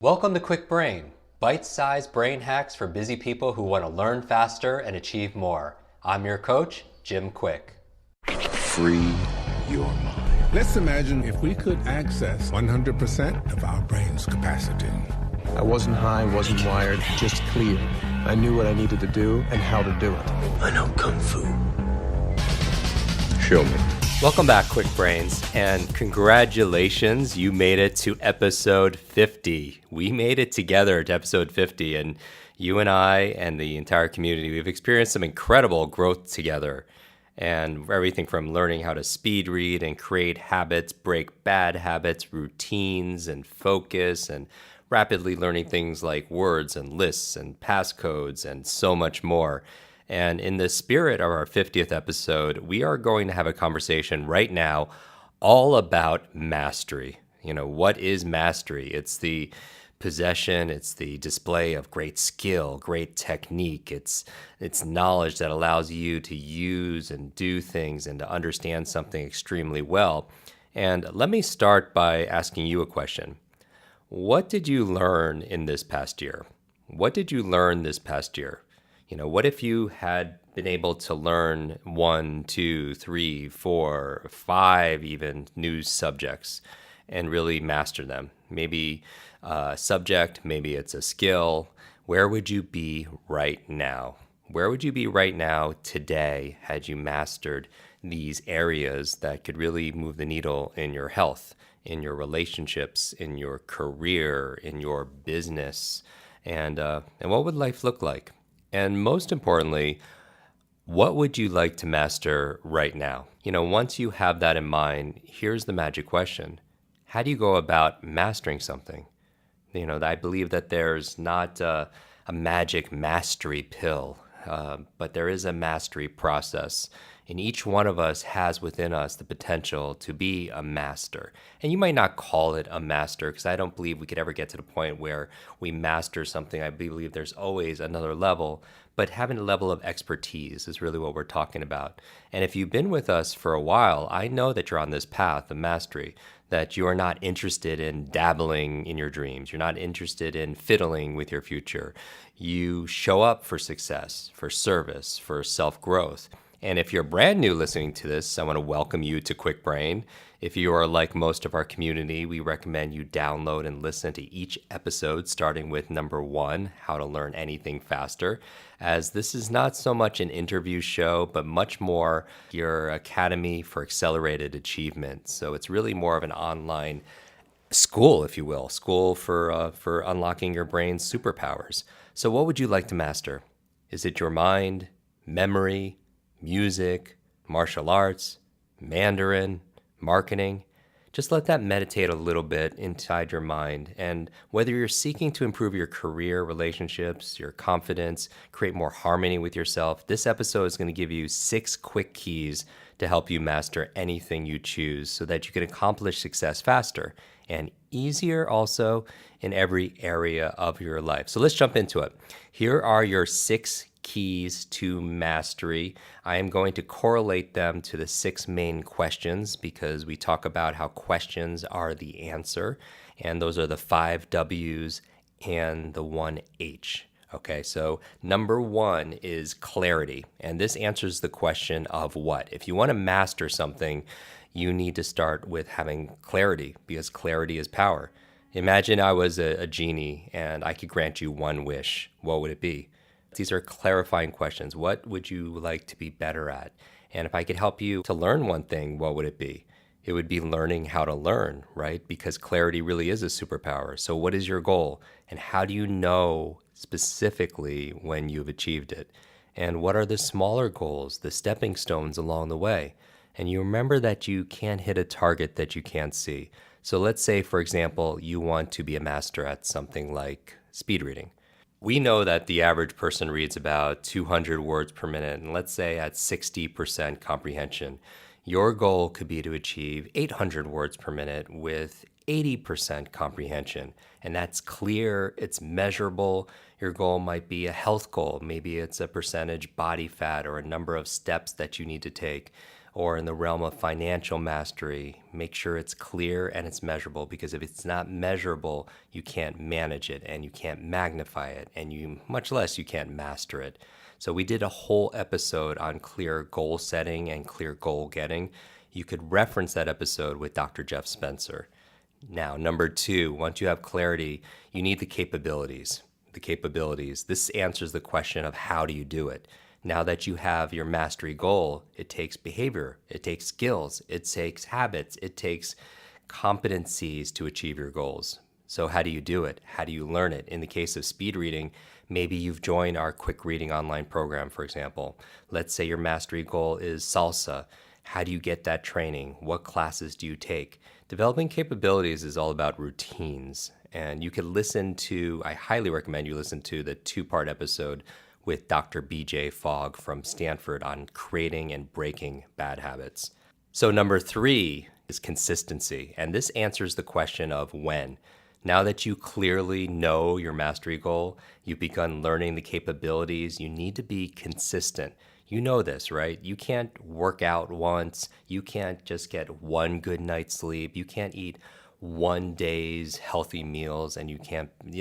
Welcome to Quick Brain, bite-sized brain hacks for busy people who want to learn faster and achieve more. I'm your coach, Jim Kwik. Free your mind. Let's imagine if we could access 100% of our brain's capacity. I wasn't high, wasn't wired, just clear. I knew what I needed to do and how to do it. I know Kung Fu. Show me. Welcome back, Quick Brains, and congratulations, you made it to episode 50. We made it together to episode 50, and you and I and the entire community, we've experienced some incredible growth together. And everything from learning how to speed read and create habits, break bad habits, routines, and focus, and rapidly learning things like words and lists and passcodes and so much more. And in the spirit of our 50th episode, we are going to have a conversation right now all about mastery. You know, what is mastery? It's the possession, it's the display of great skill, great technique. It's knowledge that allows you to use and do things and to understand something extremely well. And let me start by asking you a question. What did you learn in this past year? What did you learn this past year? You know, what if you had been able to learn 1, 2, 3, 4, 5 even new subjects and really master them? Maybe a subject, maybe it's a skill. Where would you be right now? Where would you be right now today had you mastered these areas that could really move the needle in your health, in your relationships, in your career, in your business? And what would life look like? And most importantly, what would you like to master right now? You know, once you have that in mind, here's the magic question. How do you go about mastering something? You know, I believe that there's not a magic mastery pill, but there is a mastery process. And each one of us has within us the potential to be a master. And you might not call it a master, because I don't believe we could ever get to the point where we master something. I believe there's always another level, but having a level of expertise is really what we're talking about. And if you've been with us for a while, I know that you're on this path of mastery, that you are not interested in dabbling in your dreams. You're not interested in fiddling with your future. You show up for success, for service, for self-growth. And if you're brand new listening to this, I want to welcome you to Quick Brain. If you are like most of our community, we recommend you download and listen to each episode, starting with number 1, How to Learn Anything Faster, as this is not so much an interview show, but much more your academy for accelerated achievement. So it's really more of an online school, if you will, school for unlocking your brain's superpowers. So what would you like to master? Is it your mind, memory, music, martial arts, Mandarin, marketing? Just let that meditate a little bit inside your mind. And whether you're seeking to improve your career, relationships, your confidence, create more harmony with yourself, this episode is going to give you 6 quick keys to help you master anything you choose so that you can accomplish success faster and easier also in every area of your life. So let's jump into it. Here are your 6 keys to mastery. I am going to correlate them to the 6 main questions because we talk about how questions are the answer, and those are the 5 W's and the 1 H. Okay, so number 1 is clarity, and this answers the question of what. If you want to master something, you need to start with having clarity, because clarity is power. Imagine I was a genie and I could grant you 1 wish. What would it be? These are clarifying questions. What would you like to be better at? And if I could help you to learn one thing, what would it be? It would be learning how to learn, right? Because clarity really is a superpower. So what is your goal? And how do you know specifically when you've achieved it? And what are the smaller goals, the stepping stones along the way? And you remember that you can't hit a target that you can't see. So let's say, for example, you want to be a master at something like speed reading. We know that the average person reads about 200 words per minute, and let's say at 60% comprehension. Your goal could be to achieve 800 words per minute with 80% comprehension. And that's clear, it's measurable. Your goal might be a health goal. Maybe it's a percentage body fat or a number of steps that you need to take. or in the realm of financial mastery, make sure it's clear and it's measurable, because if it's not measurable, you can't manage it and you can't magnify it, and much less you can't master it. So we did a whole episode on clear goal setting and clear goal getting. You could reference that episode with Dr. Jeff Spencer. Now, number 2, once you have clarity, you need the capabilities. The capabilities. This answers the question of how do you do it? Now that you have your mastery goal, it takes behavior, it takes skills, it takes habits, it takes competencies to achieve your goals. So how do you do it? How do you learn it? In the case of speed reading, maybe you've joined our quick reading online program, for example. Let's say your mastery goal is salsa. How do you get that training? What classes do you take? Developing capabilities is all about routines. And you could I highly recommend you listen to the 2-part episode with Dr. BJ Fogg from Stanford on creating and breaking bad habits. So number 3 is consistency. And this answers the question of when. Now that you clearly know your mastery goal, you've begun learning the capabilities, you need to be consistent. You know this, right? You can't work out once. You can't just get one good night's sleep. You can't eat one day's healthy meals, and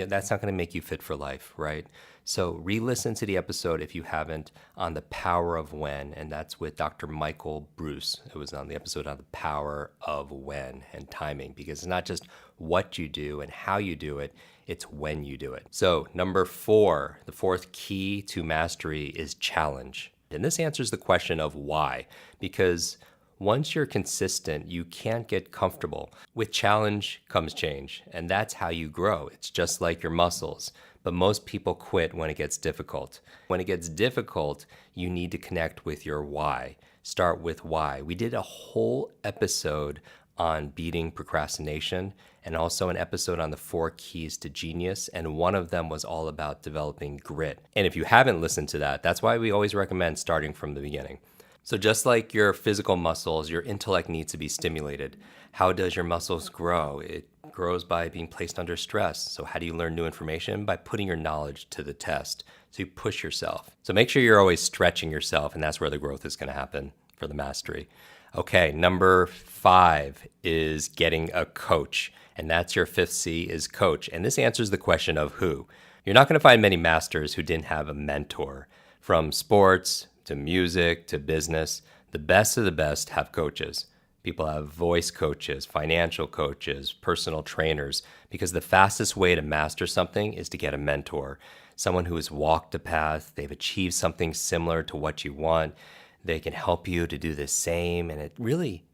that's not going to make you fit for life, right? So re-listen to the episode if you haven't on the power of when, and that's with Dr. Michael Bruce. It was on the episode on the power of when and timing, because it's not just what you do and how you do it, it's when you do it. So number 4, the 4th key to mastery is challenge. And this answers the question of why, because once you're consistent, you can't get comfortable. With challenge comes change, and that's how you grow. It's just like your muscles, but most people quit when it gets difficult. When it gets difficult, you need to connect with your why. Start with why. We did a whole episode on beating procrastination and also an episode on the 4 keys to genius, and one of them was all about developing grit. And if you haven't listened to that, that's why we always recommend starting from the beginning. So just like your physical muscles, your intellect needs to be stimulated. How does your muscles grow? It grows by being placed under stress. So how do you learn new information? By putting your knowledge to the test. So you push yourself. So make sure you're always stretching yourself, and that's where the growth is going to happen for the mastery. Okay, number 5 is getting a coach. And that's your 5th C is coach. And this answers the question of who. You're not going to find many masters who didn't have a mentor. From sports to music to business, the best of the best have coaches. People have voice coaches, financial coaches, personal trainers, because the fastest way to master something is to get a mentor, someone who has walked a path, they've achieved something similar to what you want. They can help you to do the same, and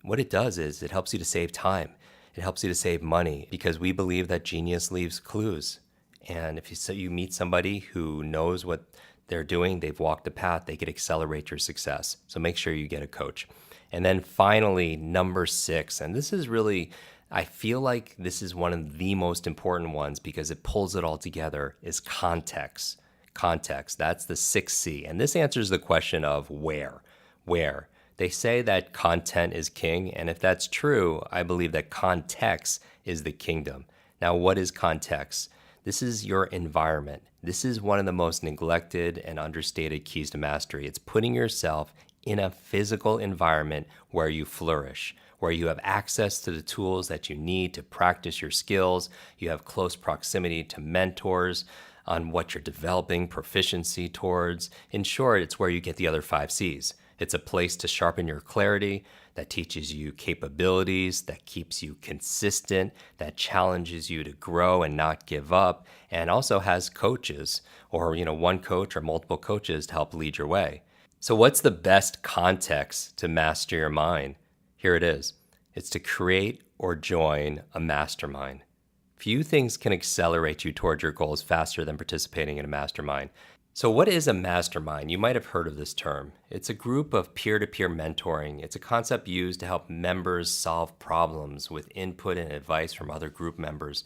what it does is it helps you to save time. It helps you to save money, because we believe that genius leaves clues. And if you meet somebody who knows what they're doing, they've walked the path, they could accelerate your success. So make sure you get a coach. And then finally, number 6, and this is really, I feel like this is one of the most important ones because it pulls it all together, is context. Context, that's the 6th C. And this answers the question of where. Where. They say that content is king, and if that's true, I believe that context is the kingdom. Now, what is context? This is your environment. This is one of the most neglected and understated keys to mastery. It's putting yourself in a physical environment where you flourish, where you have access to the tools that you need to practice your skills. You have close proximity to mentors on what you're developing proficiency towards. In short, it's where you get the other 5 C's. It's a place to sharpen your clarity, that teaches you capabilities, that keeps you consistent, that challenges you to grow and not give up, and also has coaches, or one coach or multiple coaches to help lead your way. So what's the best context to master your mind? Here it is. It's to create or join a mastermind. Few things can accelerate you toward your goals faster than participating in a mastermind. So what is a mastermind? You might have heard of this term. It's a group of peer-to-peer mentoring. It's a concept used to help members solve problems with input and advice from other group members.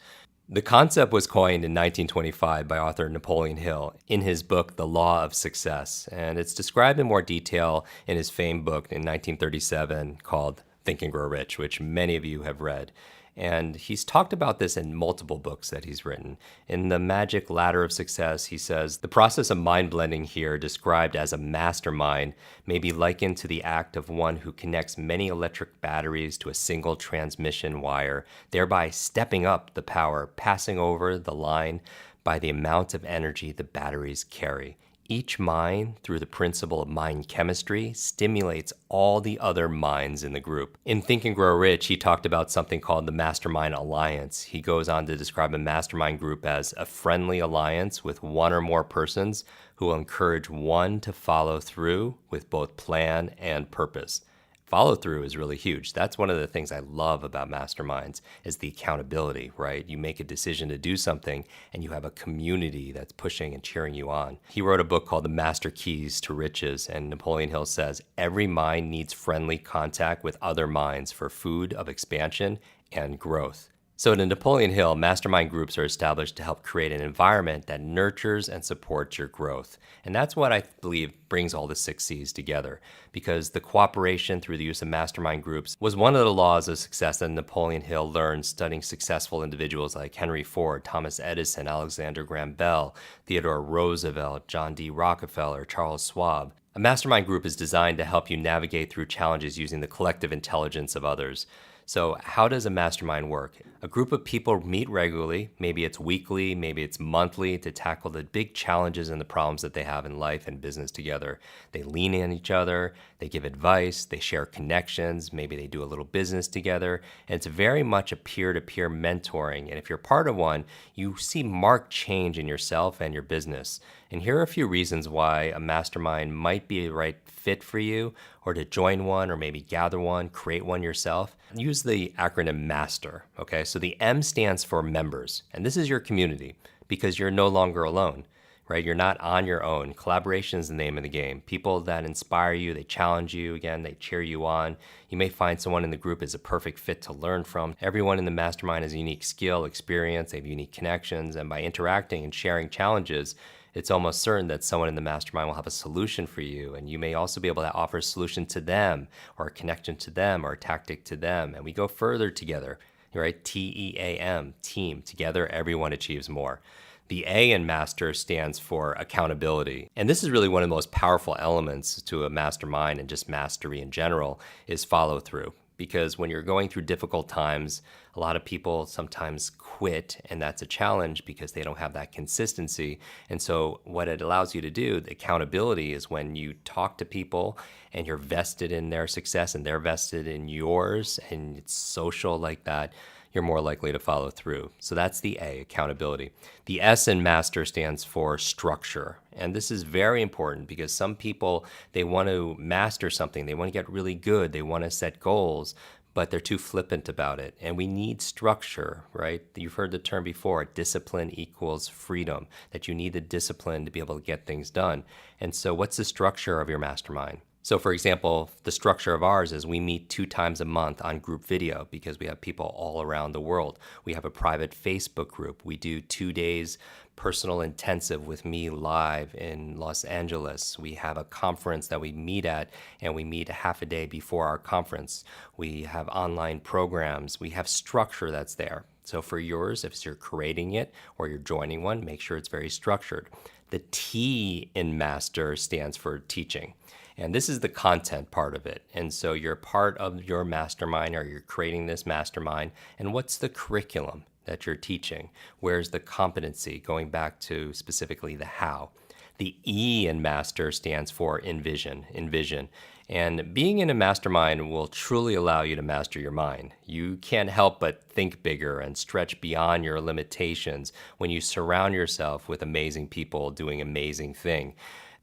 The concept was coined in 1925 by author Napoleon Hill in his book, The Law of Success. And it's described in more detail in his famed book in 1937 called Think and Grow Rich, which many of you have read. And he's talked about this in multiple books that he's written. In The Magic Ladder of Success, he says, the process of mind blending here, described as a mastermind, may be likened to the act of one who connects many electric batteries to a single transmission wire, thereby stepping up the power, passing over the line by the amount of energy the batteries carry. Each mind, through the principle of mind chemistry, stimulates all the other minds in the group. In Think and Grow Rich, he talked about something called the Mastermind Alliance. He goes on to describe a mastermind group as a friendly alliance with one or more persons who will encourage one to follow through with both plan and purpose. Follow through is really huge. That's one of the things I love about masterminds is the accountability, right? You make a decision to do something and you have a community that's pushing and cheering you on. He wrote a book called The Master Keys to Riches, and Napoleon Hill says, every mind needs friendly contact with other minds for food of expansion and growth. So in Napoleon Hill, mastermind groups are established to help create an environment that nurtures and supports your growth. And that's what I believe brings all the 6 C's together, because the cooperation through the use of mastermind groups was one of the laws of success that Napoleon Hill learned studying successful individuals like Henry Ford, Thomas Edison, Alexander Graham Bell, Theodore Roosevelt, John D. Rockefeller, Charles Schwab. A mastermind group is designed to help you navigate through challenges using the collective intelligence of others. So how does a mastermind work? A group of people meet regularly, maybe it's weekly, maybe it's monthly, to tackle the big challenges and the problems that they have in life and business together. They lean on each other, they give advice, they share connections, maybe they do a little business together, and it's very much a peer-to-peer mentoring. And if you're part of one, you see marked change in yourself and your business. And here are a few reasons why a mastermind might be the right fit for you, or to join one, or maybe gather one, create one yourself. Use the acronym MASTER, okay? So the M stands for members, and this is your community because you're no longer alone, right? You're not on your own. Collaboration is the name of the game. People that inspire you, they challenge you, again, they cheer you on. You may find someone in the group is a perfect fit to learn from. Everyone in the mastermind has a unique skill, experience, they have unique connections, and by interacting and sharing challenges, it's almost certain that someone in the mastermind will have a solution for you, and you may also be able to offer a solution to them, or a connection to them, or a tactic to them, and we go further together, right? TEAM, team. Together, everyone achieves more. The A in master stands for accountability, and this is really one of the most powerful elements to a mastermind and just mastery in general is follow through. Because when you're going through difficult times, a lot of people sometimes quit, and that's a challenge because they don't have that consistency. And so what it allows you to do, the accountability, is when you talk to people and you're vested in their success and they're vested in yours, and it's social like that, you're more likely to follow through. So that's the A, accountability. The S in master stands for structure. And this is very important because some people, they want to master something. They want to get really good. They want to set goals, but they're too flippant about it. And we need structure, right? You've heard the term before, discipline equals freedom, that you need the discipline to be able to get things done. And so what's the structure of your mastermind? So for example, the structure of ours is we meet 2 times a month on group video because we have people all around the world. We have a private Facebook group. We do 2 days personal intensive with me live in Los Angeles. We have a conference that we meet at, and we meet half a day before our conference. We have online programs. We have structure that's there. So for yours, if you're creating it or you're joining one, make sure it's very structured. The T in master stands for teaching. And this is the content part of it. And so you're part of your mastermind, or you're creating this mastermind. And what's the curriculum that you're teaching? Where's the competency? Going back to specifically the how. The E in master stands for envision. And being in a mastermind will truly allow you to master your mind. You can't help but think bigger and stretch beyond your limitations when you surround yourself with amazing people doing amazing things.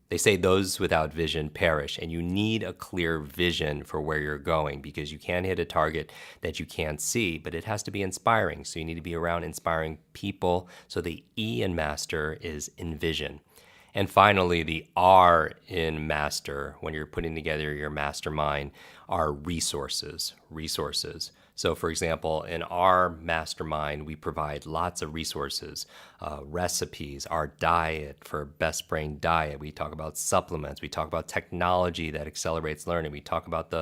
They say those without vision perish, and you need a clear vision for where you're going because you can't hit a target that you can't see, but it has to be inspiring. So you need to be around inspiring people. So the E in master is envision. And finally, the R in master, when you're putting together your mastermind, are resources. So, for example, in our mastermind, we provide lots of resources, recipes, our diet for Best Brain Diet. We talk about supplements. We talk about technology that accelerates learning. We talk about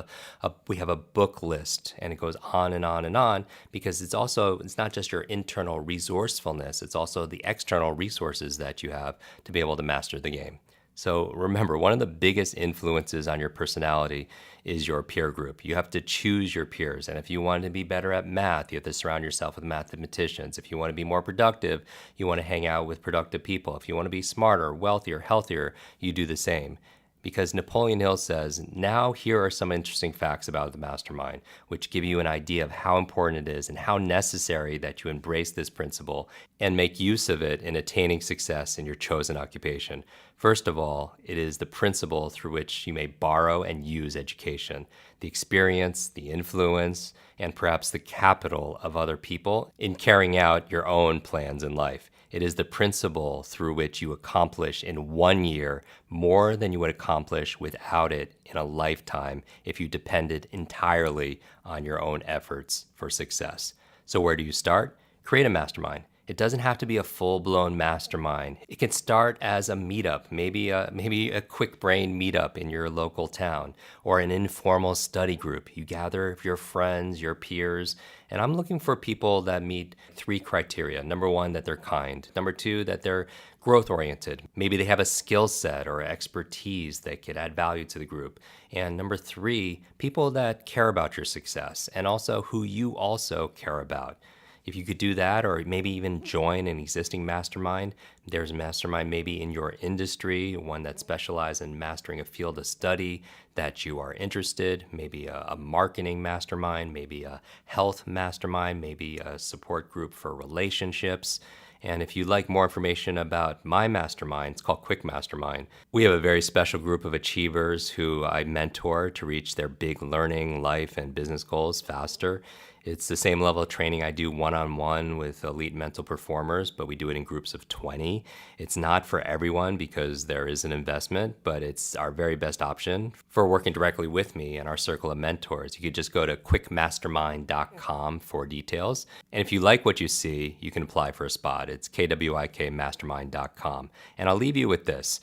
we have a book list, and it goes on and on and on, because it's not just your internal resourcefulness, it's also the external resources that you have to be able to master the game. So remember, one of the biggest influences on your personality is your peer group. You have to choose your peers. And if you want to be better at math, you have to surround yourself with mathematicians. If you want to be more productive, you want to hang out with productive people. If you want to be smarter, wealthier, healthier, you do the same. Because Napoleon Hill says, now here are some interesting facts about the mastermind, which give you an idea of how important it is and how necessary that you embrace this principle and make use of it in attaining success in your chosen occupation. First of all, it is the principle through which you may borrow and use education, the experience, the influence, and perhaps the capital of other people in carrying out your own plans in life. It is the principle through which you accomplish in 1 year more than you would accomplish without it in a lifetime if you depended entirely on your own efforts for success. So where do you start? Create a mastermind. It doesn't have to be a full-blown mastermind. It can start as a meetup, maybe a quick brain meetup in your local town, or an informal study group. You gather your friends, your peers, and I'm looking for people that meet 3 criteria. Number 1, that they're kind. Number 2, that they're growth-oriented. Maybe they have a skill set or expertise that could add value to the group. And number 3, people that care about your success and also who you also care about. If you could do that, or maybe even join an existing mastermind, there's a mastermind maybe in your industry, one that specializes in mastering a field of study that you are interested, maybe a marketing mastermind, maybe a health mastermind, maybe a support group for relationships. And if you'd like more information about my mastermind, it's called Kwik Mastermind. We have a very special group of achievers who I mentor to reach their big learning, life, and business goals faster. It's the same level of training I do one-on-one with elite mental performers, but we do it in groups of 20. It's not for everyone because there is an investment, but it's our very best option for working directly with me and our circle of mentors. You could just go to kwikmastermind.com for details. And if you like what you see, you can apply for a spot. It's kwikmastermind.com. And I'll leave you with this.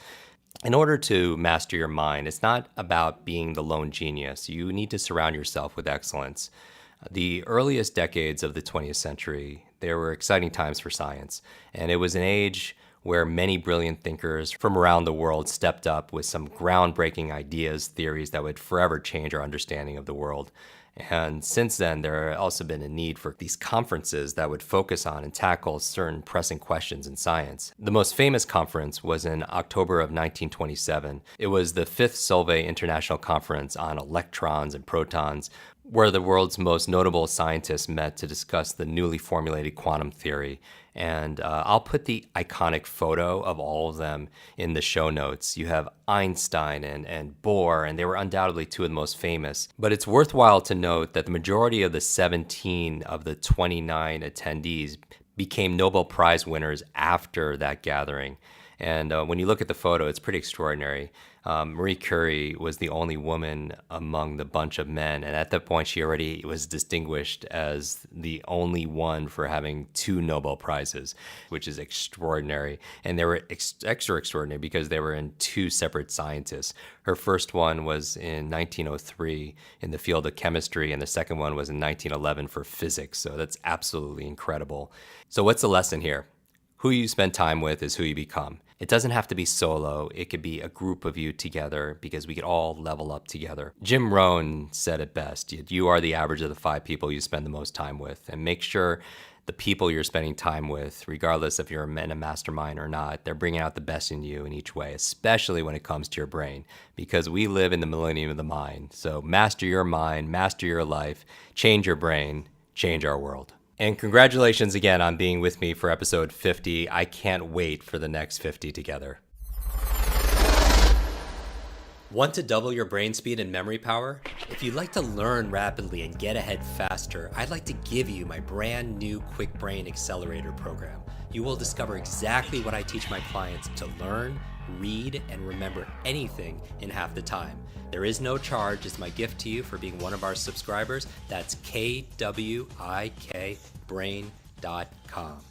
In order to master your mind, it's not about being the lone genius. You need to surround yourself with excellence. The earliest decades of the 20th century, there were exciting times for science, and it was an age where many brilliant thinkers from around the world stepped up with some groundbreaking ideas, theories that would forever change our understanding of the world. And since then, there has also been a need for these conferences that would focus on and tackle certain pressing questions in science. The most famous conference was in October of 1927. It was the 5th Solvay International Conference on Electrons and Protons, where the world's most notable scientists met to discuss the newly formulated quantum theory. And I'll put the iconic photo of all of them in the show notes. You have Einstein and Bohr, and they were undoubtedly 2 of the most famous. But it's worthwhile to note that the majority of the 17 of the 29 attendees became Nobel Prize winners after that gathering. And when you look at the photo, it's pretty extraordinary. Marie Curie was the only woman among the bunch of men, and at that point she already was distinguished as the only one for having 2 Nobel Prizes, which is extraordinary. And they were extra extraordinary because they were in 2 separate scientists. Her first one was in 1903 in the field of chemistry, and the second one was in 1911 for physics. So that's absolutely incredible. So what's the lesson here? Who you spend time with is who you become. It doesn't have to be solo. It could be a group of you together because we could all level up together. Jim Rohn said it best. You are the average of the 5 people you spend the most time with. And make sure the people you're spending time with, regardless if you're in a mastermind or not, they're bringing out the best in you in each way, especially when it comes to your brain, because we live in the millennium of the mind. So master your mind, master your life, change your brain, change our world. And congratulations again on being with me for episode 50. I can't wait for the next 50 together. Want to double your brain speed and memory power? If you'd like to learn rapidly and get ahead faster, I'd like to give you my brand new Kwik Brain Accelerator program. You will discover exactly what I teach my clients to learn, read, and remember anything in half the time. There is no charge. It's my gift to you for being one of our subscribers. That's kwikbrain.com.